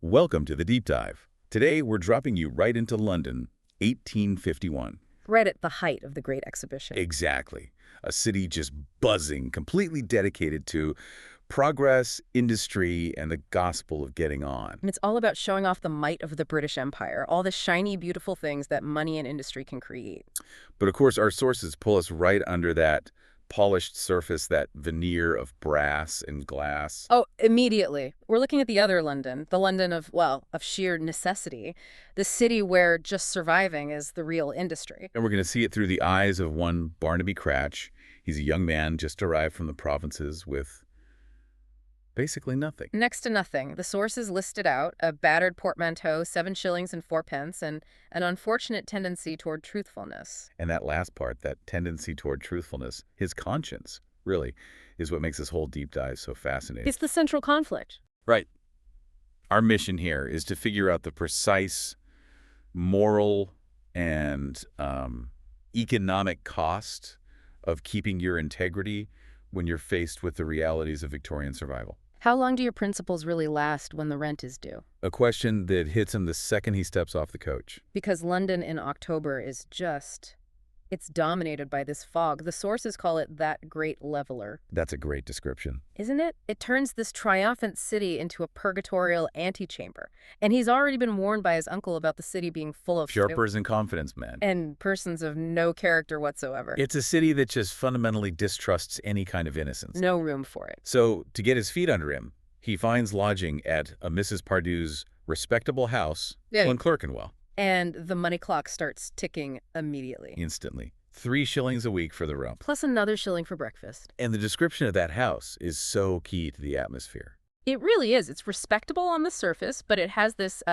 Welcome to the Deep Dive. Today, we're dropping you right into London, 1851. Right at the height of the Great Exhibition. Exactly. A city just buzzing, completely dedicated to progress, industry, and the gospel of getting on. And it's all about showing off the might of the British Empire, all the shiny, beautiful things that money and industry can create. But of course, our sources pull us right under that polished surface, that veneer of brass and glass. Oh, immediately. We're looking at the other London, the London of, well, of sheer necessity, the city where just surviving is the real industry. And we're going to see it through the eyes of one Barnaby Cratch. He's a young man just arrived from the provinces with basically nothing. Next to nothing. The sources listed out a battered portmanteau, 7 shillings and 4 pence, and an unfortunate tendency toward truthfulness. And that last part, that tendency toward truthfulness, his conscience, really, is what makes this whole deep dive so fascinating. It's the central conflict. Right. Our mission here is to figure out the precise moral and economic cost of keeping your integrity when you're faced with the realities of Victorian survival. How long do your principles really last when the rent is due? A question that hits him the second he steps off the coach. Because London in October is just, it's dominated by this fog. The sources call it that great leveler. That's a great description. Isn't it? It turns this triumphant city into a purgatorial antechamber. And he's already been warned by his uncle about the city being full of Sharpers and confidence men. and persons of no character whatsoever. It's a city that just fundamentally distrusts any kind of innocence. No room for it. So, to get his feet under him, he finds lodging at a Mrs. Pardew's respectable house in Clerkenwell. And the money clock starts ticking immediately. Instantly. 3 shillings a week for the room. Plus another shilling for breakfast. And the description of that house is so key to the atmosphere. It really is. It's respectable on the surface, but it has this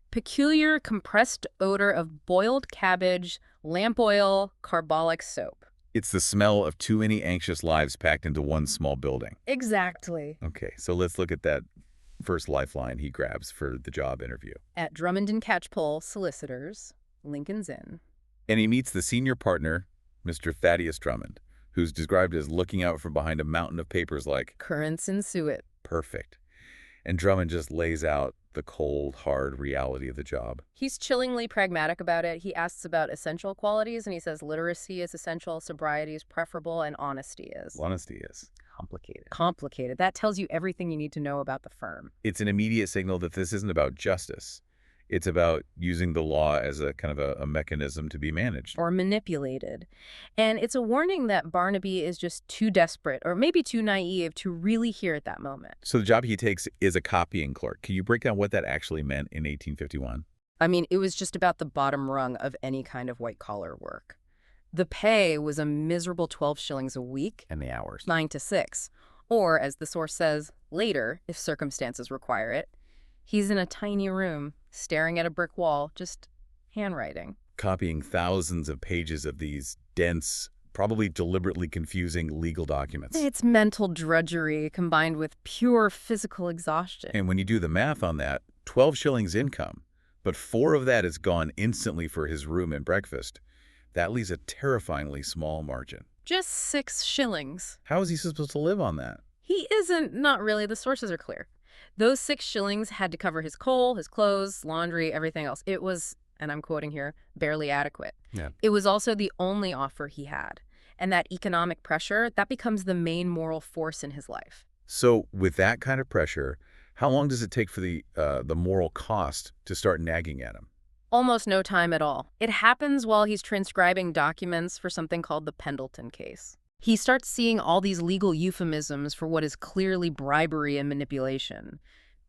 peculiar compressed odor of boiled cabbage, lamp oil, carbolic soap. It's the smell of too many anxious lives packed into one small building. Exactly. Okay, so let's look at that first lifeline he grabs for the job interview. At Drummond and Catchpole Solicitors, Lincoln's Inn. And he meets the senior partner, Mr. Thaddeus Drummond, who's described as looking out from behind a mountain of papers like Currents in suet. perfect. And Drummond just lays out the cold, hard reality of the job. He's chillingly pragmatic about it. He asks about essential qualities, and he says literacy is essential, sobriety is preferable, and honesty is. Honesty is complicated. Complicated. That tells you everything you need to know about the firm. It's an immediate signal that this isn't about justice. It's about using the law as a kind of a mechanism to be managed. Or manipulated. And it's a warning that Barnaby is just too desperate, or maybe too naive, to really hear at that moment. So the job he takes is a copying clerk. Can you break down what that actually meant in 1851? I mean, it was just about the bottom rung of any kind of white-collar work. The pay was a miserable 12 shillings a week. And the hours. 9 to 6. Or, as the source says, later, if circumstances require it, he's in a tiny room, staring at a brick wall, just handwriting. Copying thousands of pages of these dense, probably deliberately confusing legal documents. It's mental drudgery combined with pure physical exhaustion. And when you do the math on that, 12 shillings income, but 4 of that is gone instantly for his room and breakfast. That leaves a terrifyingly small margin. Just 6 shillings. How is he supposed to live on that? He isn't, not really. The sources are clear. Those 6 shillings had to cover his coal, his clothes, laundry, everything else. It was, and I'm quoting here, barely adequate. Yeah. It was also the only offer he had. And that economic pressure, that becomes the main moral force in his life. So with that kind of pressure, how long does it take for the moral cost to start nagging at him? Almost no time at all. It happens while he's transcribing documents for something called the Pendleton case. He starts seeing all these legal euphemisms for what is clearly bribery and manipulation.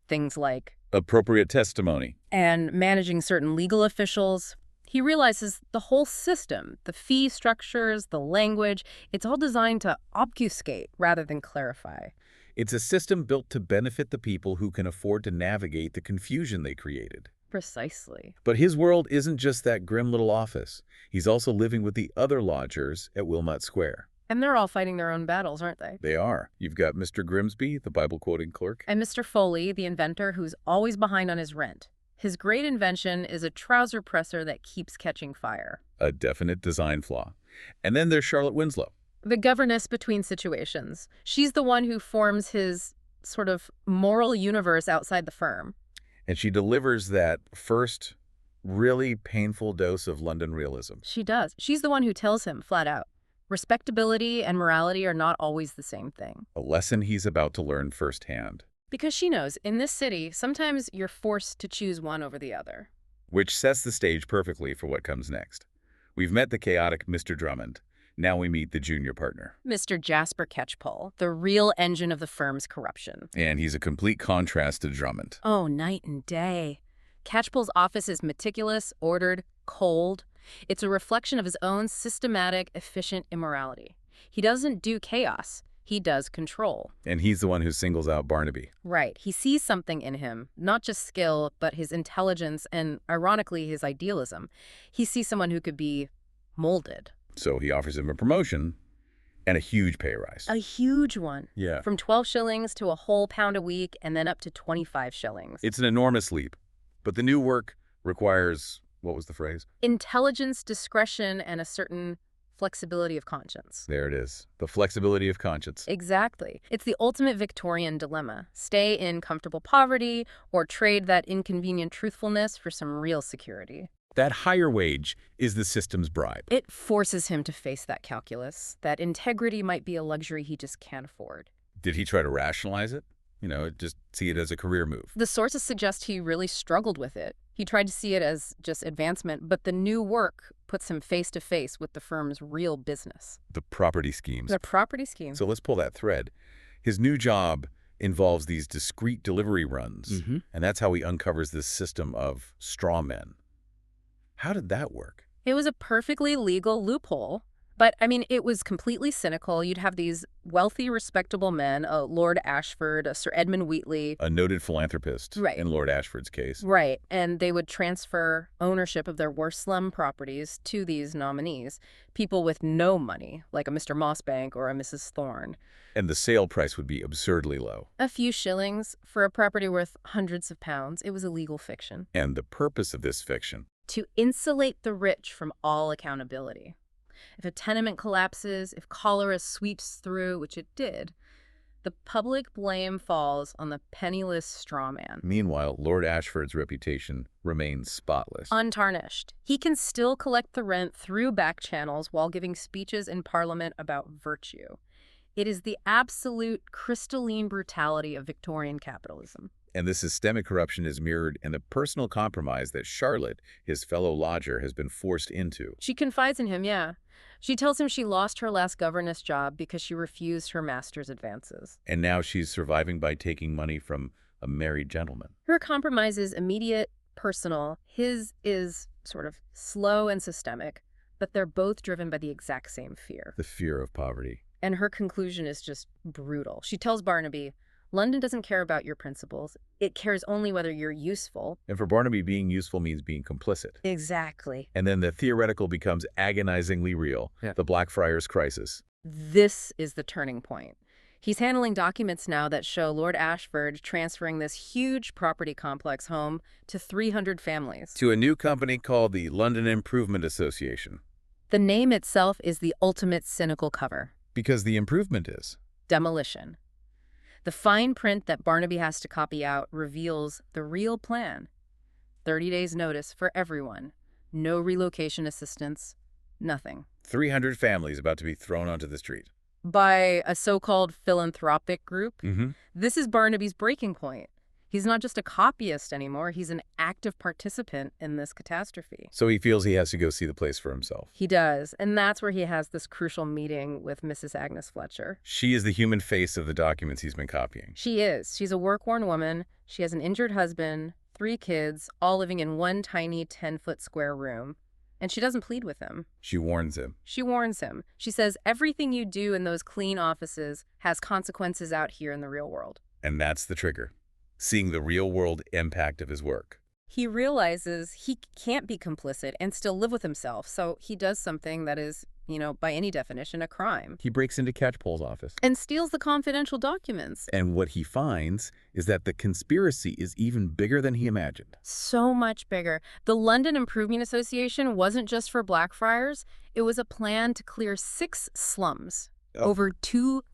Things like appropriate testimony and managing certain legal officials. He realizes the whole system, the fee structures, the language, it's all designed to obfuscate rather than clarify. It's a system built to benefit the people who can afford to navigate the confusion they created. Precisely. But his world isn't just that grim little office. He's also living with the other lodgers at Wilmot Square. And they're all fighting their own battles, aren't they? They are. You've got Mr. Grimsby, the Bible-quoting clerk. And Mr. Foley, the inventor, who's always behind on his rent. His great invention is a trouser presser that keeps catching fire. A definite design flaw. And then there's Charlotte Winslow. The governess between situations. She's the one who forms his sort of moral universe outside the firm. And she delivers that first really painful dose of London realism. She does. She's the one who tells him flat out, respectability and morality are not always the same thing. A lesson he's about to learn firsthand. Because she knows, in this city, sometimes you're forced to choose one over the other. Which sets the stage perfectly for what comes next. We've met the chaotic Mr. Drummond. Now we meet the junior partner. Mr. Jasper Catchpole, the real engine of the firm's corruption. And he's a complete contrast to Drummond. Oh, night and day. Catchpole's office is meticulous, ordered, cold. It's a reflection of his own systematic, efficient immorality. He doesn't do chaos. He does control. And he's the one who singles out Barnaby. Right. He sees something in him, not just skill, but his intelligence and, ironically, his idealism. He sees someone who could be molded. So he offers him a promotion and a huge pay rise. A huge one. Yeah. From 12 shillings to a whole pound a week and then up to 25 shillings. It's an enormous leap. But the new work requires, what was the phrase? Intelligence, discretion, and a certain flexibility of conscience. There it is. The flexibility of conscience. Exactly. It's the ultimate Victorian dilemma. Stay in comfortable poverty or trade that inconvenient truthfulness for some real security. That higher wage is the system's bribe. It forces him to face that calculus, that integrity might be a luxury he just can't afford. Did he try to rationalize it? Just see it as a career move. The sources suggest he really struggled with it. He tried to see it as just advancement, but the new work puts him face to face with the firm's real business. The property schemes. The property scheme. So let's pull that thread. His new job involves these discrete delivery runs, and that's how he uncovers this system of straw men. How did that work? It was a perfectly legal loophole, but, it was completely cynical. You'd have these wealthy, respectable men, a Lord Ashford, a Sir Edmund Wheatley. A noted philanthropist, right, in Lord Ashford's case. Right, and they would transfer ownership of their worst slum properties to these nominees, people with no money, like a Mr. Mossbank or a Mrs. Thorne. And the sale price would be absurdly low. A few shillings for a property worth hundreds of pounds. It was a legal fiction. And the purpose of this fiction? To insulate the rich from all accountability. If a tenement collapses, if cholera sweeps through, which it did, the public blame falls on the penniless straw man. Meanwhile, Lord Ashford's reputation remains spotless. Untarnished. He can still collect the rent through back channels while giving speeches in Parliament about virtue. It is the absolute crystalline brutality of Victorian capitalism. And the systemic corruption is mirrored in the personal compromise that Charlotte, his fellow lodger, has been forced into. She confides in him, yeah. She tells him she lost her last governess job because she refused her master's advances. And now she's surviving by taking money from a married gentleman. Her compromise is immediate, personal. His is sort of slow and systemic, but they're both driven by the exact same fear. The fear of poverty. And her conclusion is just brutal. She tells Barnaby, London doesn't care about your principles. It cares only whether you're useful. And for Barnaby, being useful means being complicit. Exactly. And then the theoretical becomes agonizingly real. Yeah. The Blackfriars crisis. This is the turning point. He's handling documents now that show Lord Ashford transferring this huge property complex home to 300 families. To a new company called the London Improvement Association. The name itself is the ultimate cynical cover. Because the improvement is demolition. The fine print that Barnaby has to copy out reveals the real plan. 30 days notice for everyone. No relocation assistance. Nothing. 300 families about to be thrown onto the street. By a so-called philanthropic group. Mm-hmm. This is Barnaby's breaking point. He's not just a copyist anymore. He's an active participant in this catastrophe. So he feels he has to go see the place for himself. He does. And that's where he has this crucial meeting with Mrs. Agnes Fletcher. She is the human face of the documents he's been copying. She is. She's a work-worn woman. She has an injured husband, 3 kids, all living in one tiny 10-foot square room. And she doesn't plead with him. She warns him. She warns him. She says, everything you do in those clean offices has consequences out here in the real world. And that's the trigger. Seeing the real-world impact of his work. He realizes he can't be complicit and still live with himself, so he does something that is, by any definition, a crime. He breaks into Catchpole's office. And steals the confidential documents. And what he finds is that the conspiracy is even bigger than he imagined. So much bigger. The London Improvement Association wasn't just for Blackfriars. It was a plan to clear 6 slums. Over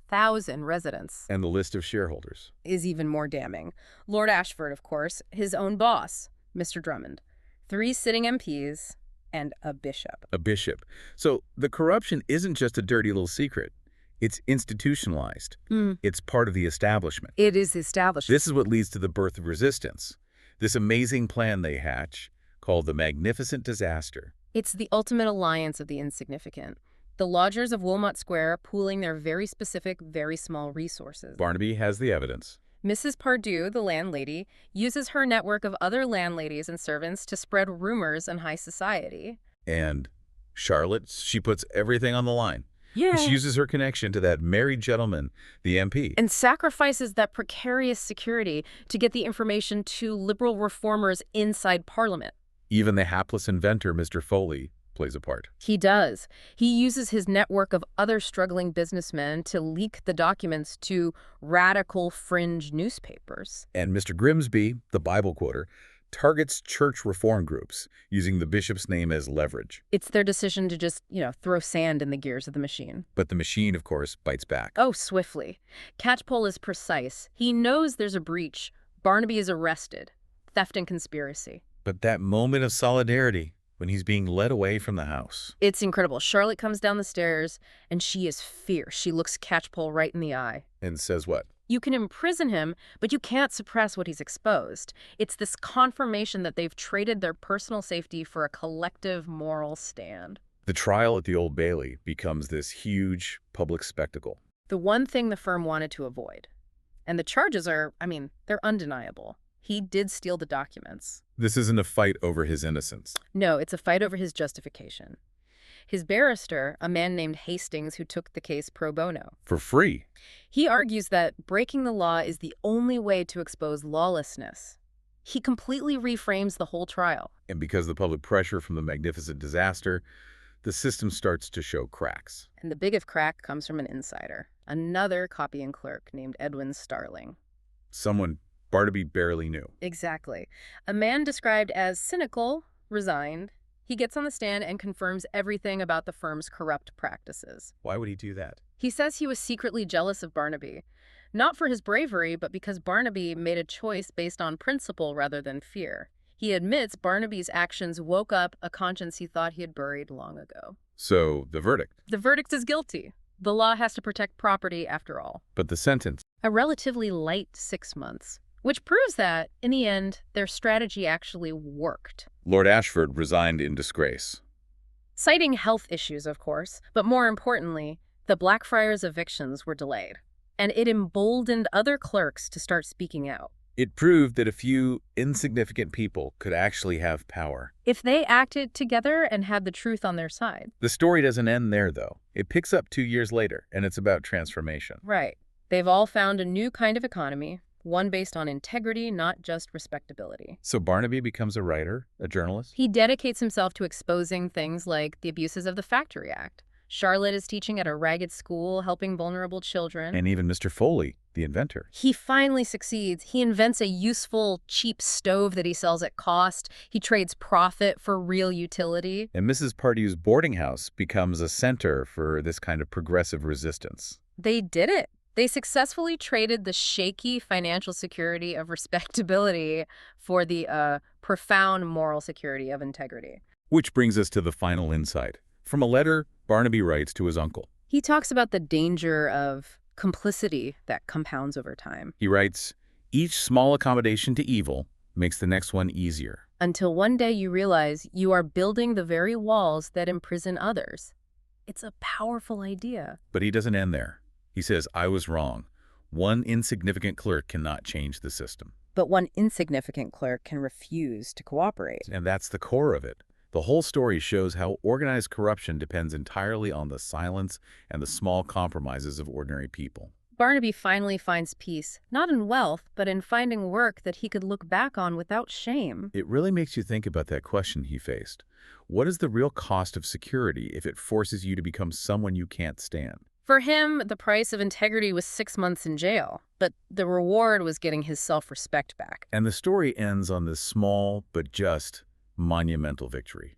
1,000 residents. And the list of shareholders Is even more damning. Lord Ashford, of course, his own boss, Mr. Drummond, 3 sitting MPs, and a bishop. A bishop. So the corruption isn't just a dirty little secret. It's institutionalized. It's part of the establishment. It is established. This is what leads to the birth of resistance. This amazing plan they hatch, called the Magnificent Disaster. It's the ultimate alliance of the insignificant. The lodgers of Wilmot Square pooling their very specific, very small resources. Barnaby has the evidence. Mrs. Pardue, the landlady, uses her network of other landladies and servants to spread rumors in high society. And Charlotte, she puts everything on the line. Yeah. She uses her connection to that married gentleman, the MP. And sacrifices that precarious security to get the information to liberal reformers inside Parliament. Even the hapless inventor, Mr. Foley, plays a part. He does. He uses his network of other struggling businessmen to leak the documents to radical fringe newspapers. And Mr. Grimsby, the Bible quoter, targets church reform groups, using the bishop's name as leverage. It's their decision to just, throw sand in the gears of the machine. But the machine, of course, bites back. Oh, swiftly. Catchpole is precise. He knows there's a breach. Barnaby is arrested. Theft and conspiracy. But that moment of solidarity, when he's being led away from the house. It's incredible. Charlotte comes down the stairs, and she is fierce. She looks Catchpole right in the eye. And says what? You can imprison him, but you can't suppress what he's exposed. It's this confirmation that they've traded their personal safety for a collective moral stand. The trial at the Old Bailey becomes this huge public spectacle. The one thing the firm wanted to avoid. And the charges are, they're undeniable. He did steal the documents. This isn't a fight over his innocence. No, it's a fight over his justification. His barrister, a man named Hastings who took the case pro bono. For free. He argues that breaking the law is the only way to expose lawlessness. He completely reframes the whole trial. And because of the public pressure from the Magnificent Disaster, the system starts to show cracks. And the biggest crack comes from an insider, another copying clerk named Edwin Starling. Someone Barnaby barely knew. Exactly. A man described as cynical, resigned. He gets on the stand and confirms everything about the firm's corrupt practices. Why would he do that? He says he was secretly jealous of Barnaby, not for his bravery, but because Barnaby made a choice based on principle rather than fear. He admits Barnaby's actions woke up a conscience he thought he had buried long ago. So, the verdict. The verdict is guilty. The law has to protect property after all. But the sentence. A relatively light 6 months. Which proves that, in the end, their strategy actually worked. Lord Ashford resigned in disgrace. Citing health issues, of course, but more importantly, the Blackfriars evictions were delayed. And it emboldened other clerks to start speaking out. It proved that a few insignificant people could actually have power. If they acted together and had the truth on their side. The story doesn't end there, though. It picks up 2 years later, and it's about transformation. Right. They've all found a new kind of economy. One based on integrity, not just respectability. So Barnaby becomes a writer, a journalist? He dedicates himself to exposing things like the abuses of the Factory Act. Charlotte is teaching at a ragged school, helping vulnerable children. And even Mr. Foley, the inventor. He finally succeeds. He invents a useful, cheap stove that he sells at cost. He trades profit for real utility. And Mrs. Pardue's boarding house becomes a center for this kind of progressive resistance. They did it. They successfully traded the shaky financial security of respectability for the profound moral security of integrity. Which brings us to the final insight. From a letter Barnaby writes to his uncle. He talks about the danger of complicity that compounds over time. He writes, "Each small accommodation to evil makes the next one easier." Until one day you realize you are building the very walls that imprison others. It's a powerful idea. But he doesn't end there. He says, "I was wrong. One insignificant clerk cannot change the system." But one insignificant clerk can refuse to cooperate. And that's the core of it. The whole story shows how organized corruption depends entirely on the silence and the small compromises of ordinary people. Barnaby finally finds peace, not in wealth, but in finding work that he could look back on without shame. It really makes you think about that question he faced. What is the real cost of security if it forces you to become someone you can't stand? For him, the price of integrity was 6 months in jail, but the reward was getting his self-respect back. And the story ends on this small but just monumental victory.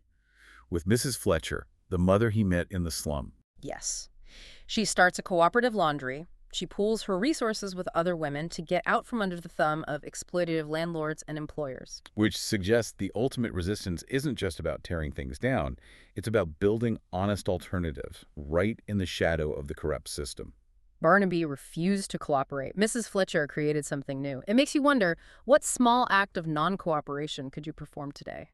With Mrs. Fletcher, the mother he met in the slum. Yes. She starts a cooperative laundry, She pools her resources with other women to get out from under the thumb of exploitative landlords and employers. Which suggests the ultimate resistance isn't just about tearing things down, it's about building honest alternatives right in the shadow of the corrupt system. Barnaby refused to cooperate. Mrs. Fletcher created something new. It makes you wonder, what small act of non-cooperation could you perform today?